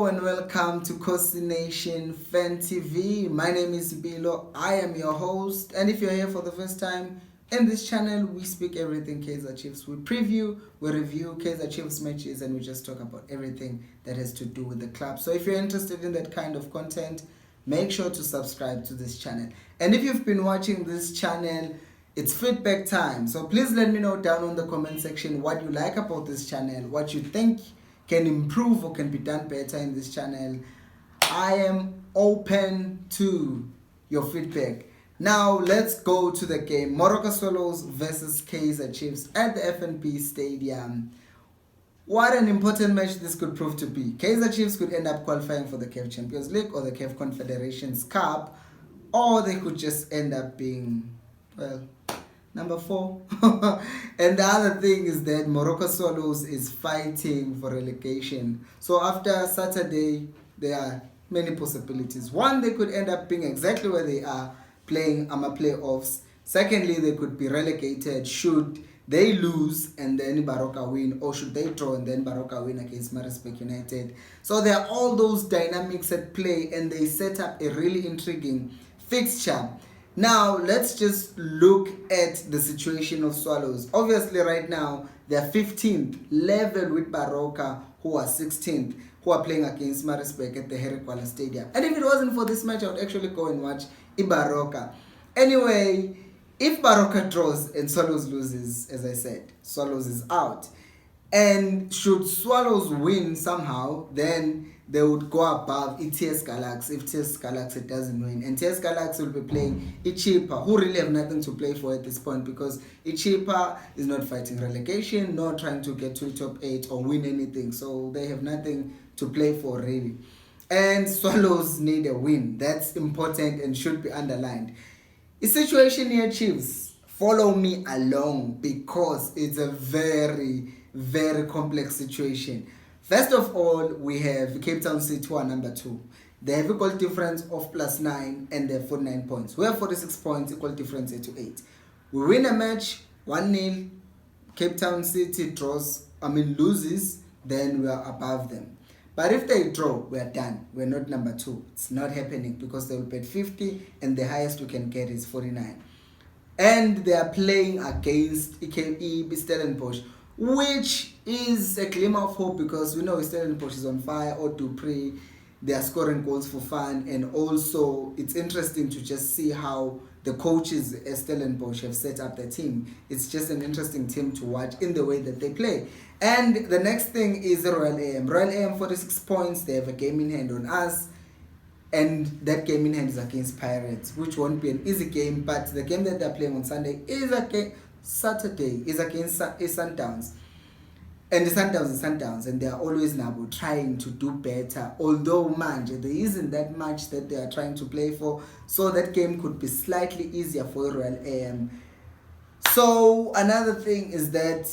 and welcome to Kosi Nation Fan TV. My name is Bilo. I am your host, and if you're here for the first time in this channel, we speak everything Kaizer Chiefs. We preview, we review Kaizer Chiefs matches, and we just talk about everything that has to do with the club. So if you're interested in that kind of content, make sure to subscribe to this channel. And if you've been watching this channel, it's feedback time. So please let me know down on the comment section what you like about this channel, what you think can improve or can be done better in this channel. I am open to your feedback. Now let's go to the game. Morocco Swallows versus Kaizer Chiefs at the FNB Stadium. What an important match this could prove to be. Kaizer Chiefs could end up qualifying for the CAF Champions League or the CAF Confederations Cup, or they could just end up being, well, number 4. And the other thing is that Morocco Swallows is fighting for relegation. So after Saturday, there are many possibilities. One, they could end up being exactly where they are, playing playoffs. Secondly, they could be relegated should they lose and then Barocca win, or should they draw and then Barocca win against Maritzburg United. So there are all those dynamics at play, and they set up a really intriguing fixture. Now, let's just look at the situation of Swallows. Obviously, right now, they're 15th, level with Barocca, who are 16th, who are playing against Maritzburg at the Harry Kwala Stadium. And if it wasn't for this match, I would actually go and watch Barocca. Anyway, if Barocca draws and Swallows loses, as I said, Swallows is out. And should Swallows win somehow, then they would go above TS Galaxy if TS Galaxy doesn't win. And TS Galaxy will be playing Ichipa, who really have nothing to play for at this point, because Ichipa is not fighting relegation, nor trying to get to the top 8 or win anything. So they have nothing to play for really. And Swallows need a win. That's important and should be underlined. The situation here, Chiefs, follow me along, because it's a very, very complex situation. First of all, we have Cape Town City, who are number 2. They have a goal difference of +9 and they have 49 points. We have 46 points, equal difference to 8. We win a match 1-0. Cape Town City loses, then we are above them. But if they draw, we are done. We're not number 2. It's not happening, because they will bet 50 and the highest we can get is 49. And they are playing against Stellenbosch, which is a glimmer of hope, because we know Stellenbosch is on fire, or Dupree, they are scoring goals for fun. And also it's interesting to just see how the coaches at Stellenbosch have set up the team. It's just an interesting team to watch in the way that they play. And the next thing is Royal AM. Royal AM 46 points, they have a game in hand on us. And that game in hand is against Pirates, which won't be an easy game. But the game that they're playing on Saturday is against Sundowns. And the Sundowns is Sundowns, and they are always now trying to do better. Although, there isn't that much that they are trying to play for. So that game could be slightly easier for Royal AM. So another thing is that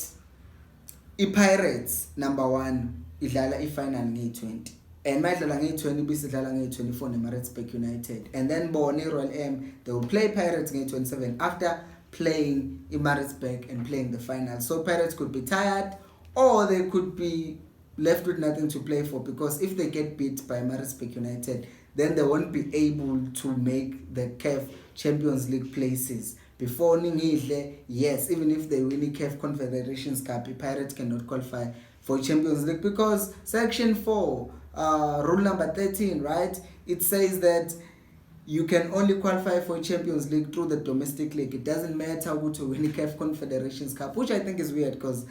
Pirates, number 1, idlala final nge-20. And mayidlala nge-20 bisidlala nge-24 neMaritzburg United. And then Royal AM, they will play Pirates nge-27 after playing Maritzburg and playing the final. So Pirates could be tired, or they could be left with nothing to play for, because if they get beat by Maritzburg United, then they won't be able to make the CAF Champions League places. Before Ningidle, yes, even if they win the CAF Confederations Cup, Pirates cannot qualify for Champions League, because Section 4, rule number 13, right? It says that you can only qualify for Champions League through the domestic league. It doesn't matter who to win the CAF Confederations Cup, which I think is weird, because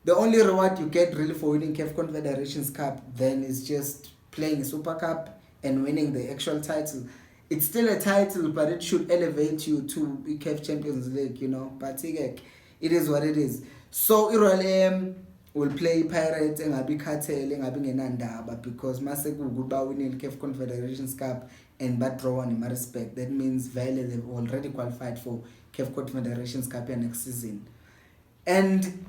the only reward you get really for winning CAF Confederations Cup then is just playing a Super Cup and winning the actual title. It's still a title, but it should elevate you to the CAF Champions League, But it is what it is. So Royal AM will play Pirates engabi cartel engabi ngenandaba, because masekuba winning CAF Confederations Cup and but draw on Maritzburg. That means Vele, they've already qualified for CAF Confederations Cup next season. And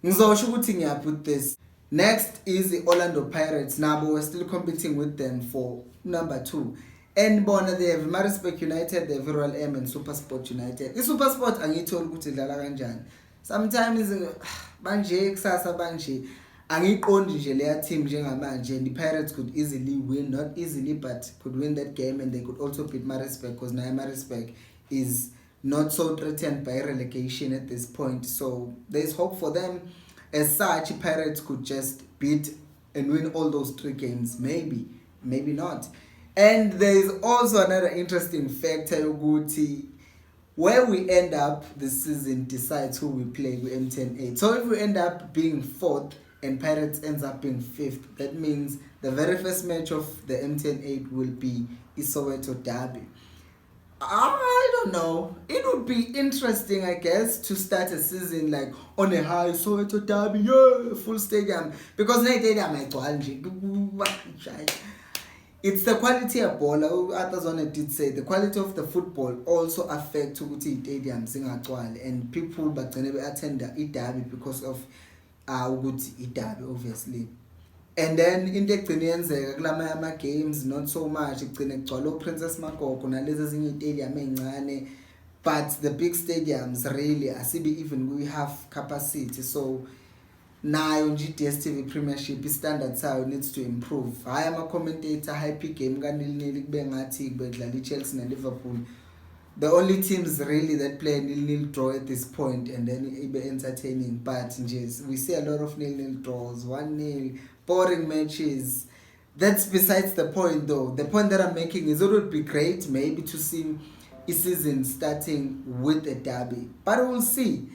ngizosho ukuthi ngiyaput this. Next is the Orlando Pirates. Now we're still competing with them for number 2. And bona, they have Maritzburg United, they have Royal AM and SuperSport United. The SuperSport angitholi ukuthi idlala kanjani. Sometimes banje kusasa banje angiqondi nje leya team njengamanje, and the Pirates could easily win, not easily but could win that game, and they could also beat Maritzburg, because now Maritzburg is not so threatened by relegation at this point, so there's hope for them. As such, Pirates could just beat and win all those 3 games, maybe not. And there is also another interesting factor yokuthi where we end up this season decides who we play with M108. So if we end up being 4th and Pirates ends up being 5th, that means the very first match of the M108 will be Soweto Derby. I don't know. It would be interesting, I guess, to start a season like on a high, Soweto Derby, yeah, full stadium. Because it's the quality of ball. Others on it did say the quality of the football also affects ukuthi stadiums ingagcwali, and people bagcine attend the derby because of ukuthi derby obviously. And then into egcine yenzeka kulama ama games not so much igcine kugcwala Princess Magogo nalezi ezinye stadium ezincane, but the big stadiums really asibi even we have capacity, so nayo nje DSTV Premiership standard sayo needs to improve. Hayi ama commentator happy game ka-0-0 kube ngathi bedlala iChelsea neLiverpool, the only teams really that play 0-0 draw at this point, and then ibe entertaining, but nje we see a lot of 0-0 draws, 1-0 boring matches. That's besides the point though. The point that I'm making is it would be great maybe to see a season starting with a derby, but we'll see.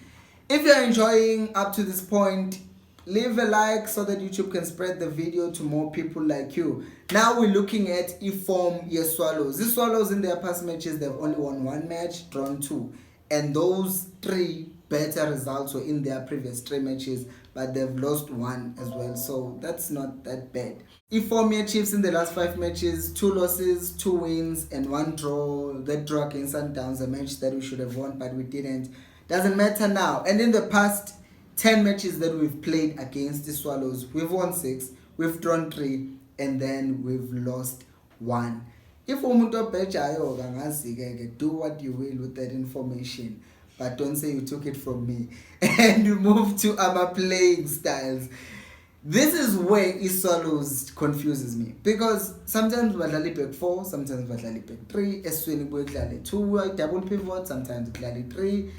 If you're enjoying up to this point, leave a like so that YouTube can spread the video to more people like you. Now we're looking at form yes Swallows. These Swallows in their past matches, they've only won 1 match, drawn 2. And those 3 better results were in their previous 3 matches, but they've lost 1 as well. So that's not that bad. Form Chiefs in the last 5 matches, 2 losses, 2 wins, and 1 draw. That draw against Sundowns, a match that we should have won, but we didn't. Doesn't matter now. And in the past 10 matches that we've played against the Swallows, we've won 6, we've drawn 3, and then we've lost 1. If umuntu obhejayo kangazi-ke do what you will with that information, but don't say you took it from me. And we move to our playing styles. This is where Swallows confuses me, because sometimes badlala back 4, sometimes badlala back 3, esweni kudlala 2 double pivot, sometimes badlala 3.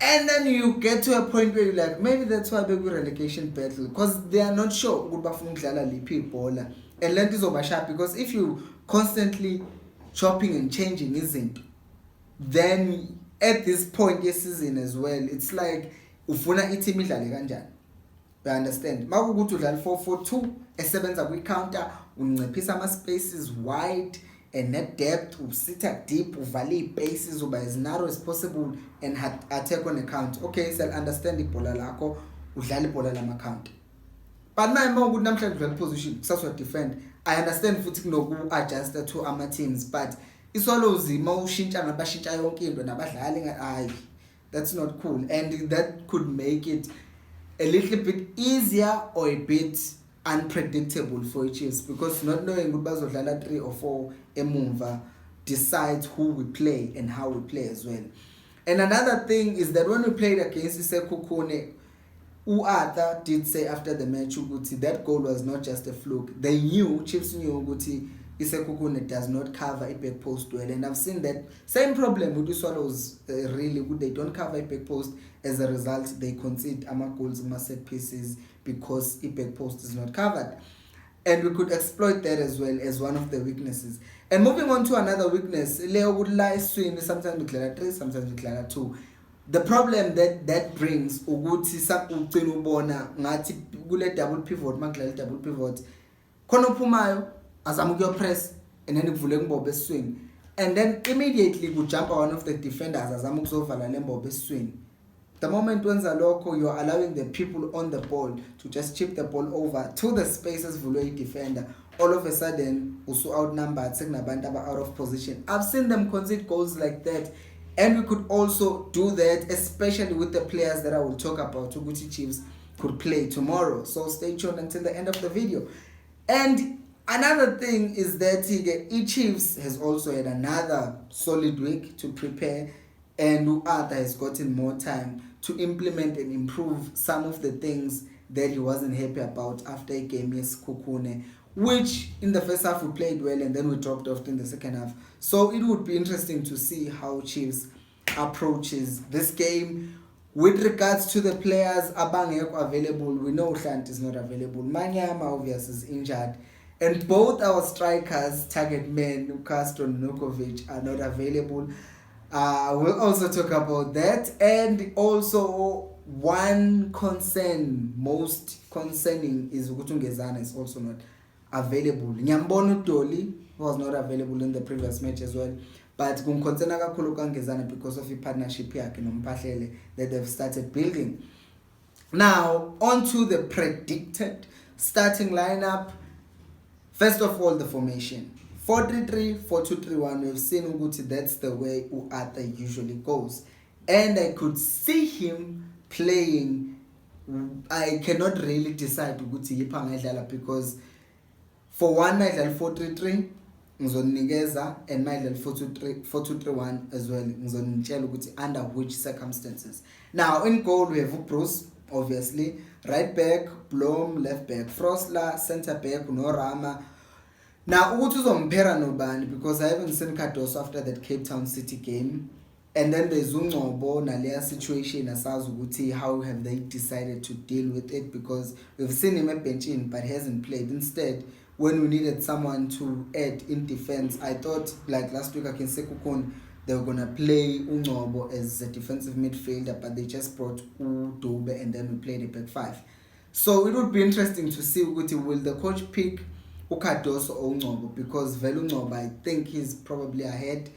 And then you get to a point where you're like, maybe that's why they go relegation battle, because they are not sure good bafuna ukudlala liphi ibhola, and lento izobasha, because if you constantly chopping and changing isn't, then at this point this season as well, it's like ufuna team idlale kanjani. You understand? Makukuthi udlala 4-4-2 esebenza kwi counter, unciphisa ama spaces wide, and net depth, sit deep, uvale bases, uba as narrow as possible, and attack on the count. Okay, so I'll understand ibhola lakho, udlala ibhola lama count. But now uma ukuthi namhlanje udlala position, kusasa defend. I understand futhi kunoku adjust to ama teams, but Swallows uma ushintsha nabashintsha yonke into nabadlali hayi, that's not cool, and that could make it a little bit easier or a bit unpredictable for Chiefs, because not knowing ukuthi bazodlala 3 or 4 emumva decides who we play and how we play as well. And another thing is that when we played against Isekhukhune, Arthur did say after the match ukuthi that goal was not just a fluke. They knew, Chiefs knew ukuthi Isekhukhune does not cover a back post well, and I've seen that same problem with the Swallows really good. They don't cover a back post. As a result, they concede goals in set pieces because a back post is not covered, and we could exploit that as well as one of the weaknesses. And moving on to another weakness, Leo would lie swing, sometimes we clear 3, sometimes we clear 2. The problem that brings ukuthi sakugcina ubona ngathi kule double pivot, makudlala double pivot, khona uphumayo azama ukuyopress and then kuvule ngibombe eswing, and then immediately ku jump one of the defenders azama ukuzovala lembobo eswing. The moment wenza lokho, you are allowing the people on the ball to just chip the ball over to the spaces vulwe defender. All of a sudden usu outnumbered, sekunabantu aba out of position. I've seen them concede goals like that, and we could also do that, especially with the players that I will talk about. Uguti Chiefs could play tomorrow, so stay tuned until the end of the video. And another thing is that Chiefs has also had another solid week to prepare, and Arthur has gotten more time to implement and improve some of the things that he wasn't happy about after a game against Kukune, which in the first half we played well and then we dropped off in the second half. So it would be interesting to see how Chiefs approaches this game. With regards to the players abangekho available, we know Hlant is not available. Manyama obviously is injured. And both our strikers, target men, Castro and Nukovic, are not available. We'll also talk about that. And also one concern, most concerning, is ukuthi Ngezana is also not available. Nyambona Udoli was not available in the previous match as well. But kungiconcerna kakhulu kaNgezana because of the partnership yakhe noMphahlele that they've started building. Now, on to the predicted starting lineup. First of all, the formation. 4-3-3, 4-2-3-1. We've seen ukuthi that's the way Uata usually goes. And I could see him playing. I cannot really decide ukuthi yiphi angayidlala because for one ngayidlala 4-3-3 ngizonikeza and ngayidlala 4-2-3-1 as well. Ngizonitshela ukuthi under which circumstances. Now in goal we have Bruce, obviously, right back Blom, left back Frosler, center back Norama. Now ukuthi uzompera nobani because I haven't seen Cardoso after that Cape Town City game. And then there's Ungcobo naleya situation asazi ukuthi how have they decided to deal with it because we've seen him at benching but he hasn't played. Instead, when we needed someone to add in defense, I thought like last week against Sekukon they were gonna play Ungcobo as a defensive midfielder, but they just brought Udube and then we played a back five. So it would be interesting to see ukuthi will the coach pick Cardoso or Ungcobo because Velu Ungcobo I think he's probably ahead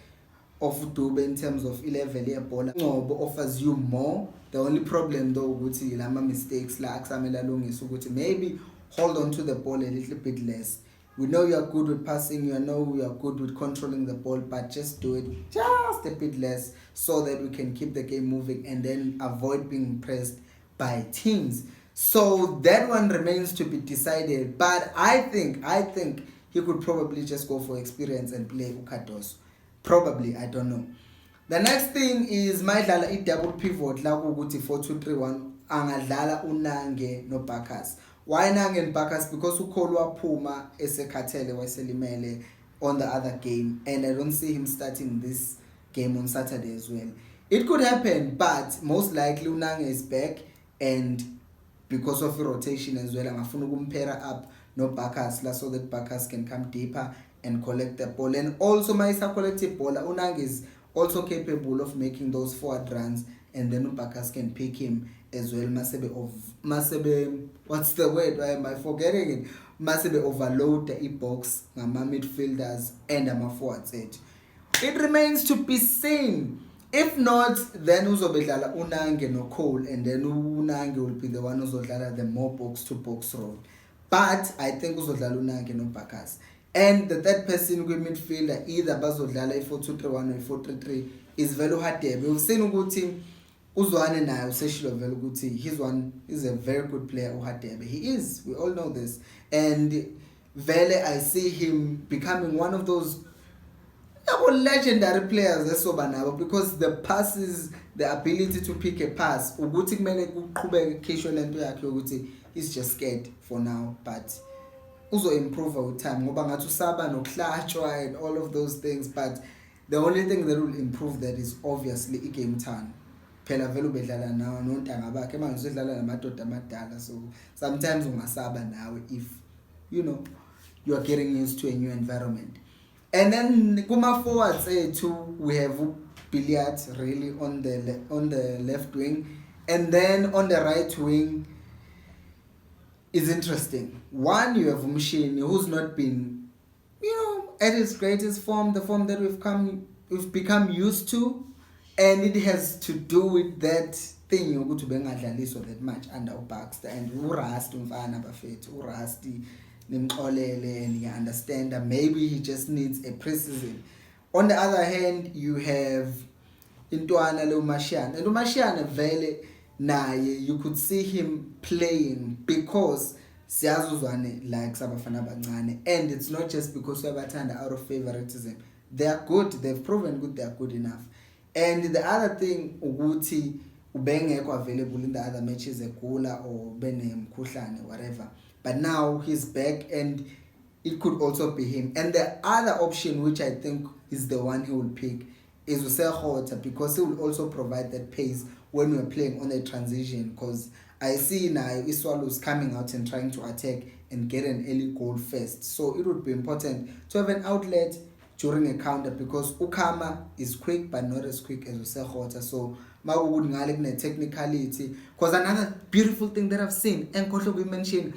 of Udube in terms of level yebhola. Ungcobo offers you more. The only problem though ukuthi lama mistakes la akusamela lungisa ukuthi maybe hold on to the ball a little bit less. We know you are good with passing, you know you are good with controlling the ball, but just do it just a bit less so that we can keep the game moving and then avoid being pressed by teams. So that one remains to be decided, but I think he could probably just go for experience and play Cardoso. Probably, I don't know. The next thing is Maidlala I double pivot la ukuthi 4-2-3-1 angadlala uNange no Bakas. Why Nange and Bakas? Because uKholwa Phuma esekhathele wayeselimele on the other game and I don't see him starting this game on Saturday as well. It could happen, but most likely uNange is back and because of the rotation as well, angafuna ukumpera up no Bakas so that Bakas can come deeper and collect the ball. And also Maisa collective ball, Unang is also capable of making those forward runs and then Bakas can pick him as well. Masebe, what's the word? Why am I forgetting it? Masebe overload the box, ngama midfielders and ama forwards edge. It remains to be seen. If not, then uzobedlala Unange no Cole and then Unange will be the one uzodlala the more box to box role. But I think uzodlala Unange no Bakas. And the third person with midfielder either bazodlala 4-2-3-1 or 4-3-3 is Velu Hadebe. We've seen ukuthi uzwane naye useshilo vele ukuthi his one is a very good player uHadebe. He is. We all know this. And vele I see him becoming one of those legendary players esoba nabo because the passes, the ability to pick a pass ukuthi kumele kuqhubeke khishwe lento yakhe ukuthi he's just scared for now, but uzo improve with time ngoba ngathi usaba nokuhlatshwa and all of those things, but the only thing that will improve that is obviously game time. Phela vele ubedlala nawo nontanga bakhe manje uzodlala namadoda amadala, so sometimes ungasaba nawe if you know you are getting used to a new environment. And then kuma forwards too, we have Billiard really on the left wing, and then on the right wing is interesting. One, you have Mshini who's not been, at his greatest form, the form that we've become used to, and it has to do with that thing yokuthi bengadlaliswa that much under Baxter and Urasti umfana bafethu Urasti nimxolele, and you understand that maybe he just needs a preseason. On the other hand, you have Intwana lo Mashiane, and Mashiane vele naye you could see him playing because siyazuzwane like sabafana abancane, and it's not just because uyabathanda out of favoritism. They are good, they've proven good, they are good enough. And the other thing ukuthi ubengekho available in the other matches, egula or benemkhuhlane, whatever. But now he's back, and it could also be him. And the other option, which I think is the one he will pick, is Usekhoza, because he will also provide that pace when we're playing on a transition. Because I see now Iswallows coming out and trying to attack and get an early goal first. So it would be important to have an outlet during a counter, because Ukama is quick but not as quick as Usekhoza. So technicality. Because another beautiful thing that I've seen, and Kotlo we mentioned,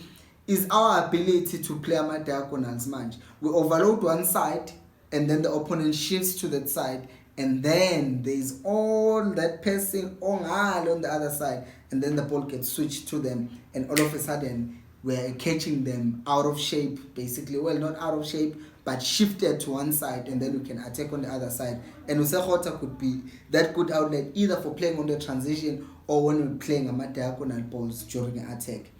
is our ability to play our diagonals. We overload one side, and then the opponent shifts to that side, and then there's all that passing on the other side, and then the ball gets switched to them, and all of a sudden we're catching them out of shape, basically. Well, not out of shape, but shifted to one side, and then we can attack on the other side. And Usekhoza could be that good outlet either for playing on the transition or when we're playing a diagonal balls during an attack.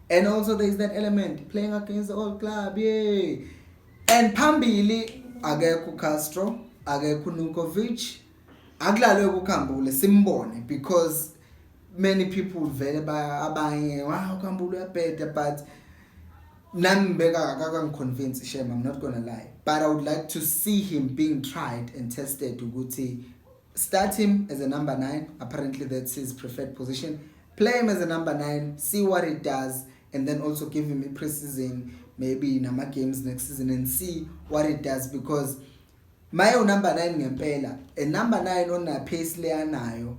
And also there's that element, playing against the old club, yay! And Pambili, akekho Castro, akekho Nukovic, akudlalwe kuKhambule simbone, because many people vele abanye wow Khambule uyabheda, but nami akangconvince Shem, I'm not gonna lie. But I would like to see him being tried and tested. Ukuthi start him as a number 9, apparently that's his preferred position. Play him as a number 9, see what it does, and then also give him a preseason, maybe in our games next season, and see what it does. Because my number 9 ngempela, a number 9 on a pace anayo,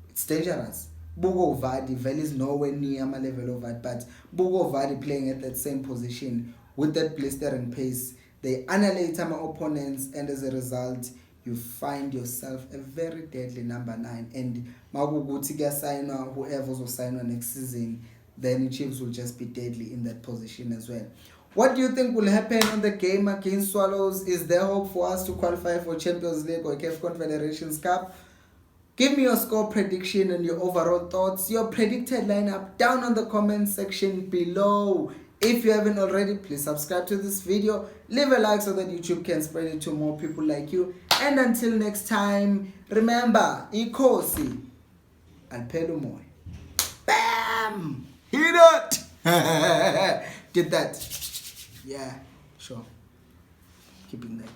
it's dangerous. Bugo Vardy, Vel is nowhere near my level of that, but Bugo Vardy playing at that same position with that blistering pace, they annihilate my opponents, and as a result, you find yourself a very deadly number 9. And Maguguti sign whoever will sign next season, then Chiefs will just be deadly in that position as well. What do you think will happen on the game against Swallows? Is there hope for us to qualify for Champions League or CAF Confederations Cup? Give me your score prediction and your overall thoughts, your predicted lineup down on the comment section below. If you haven't already, please subscribe to this video, leave a like so that YouTube can spread it to more people like you. And until next time, remember, Ikosi, Alpelo Moy. Bam! Hit it! Did that. Yeah, sure. Keeping that.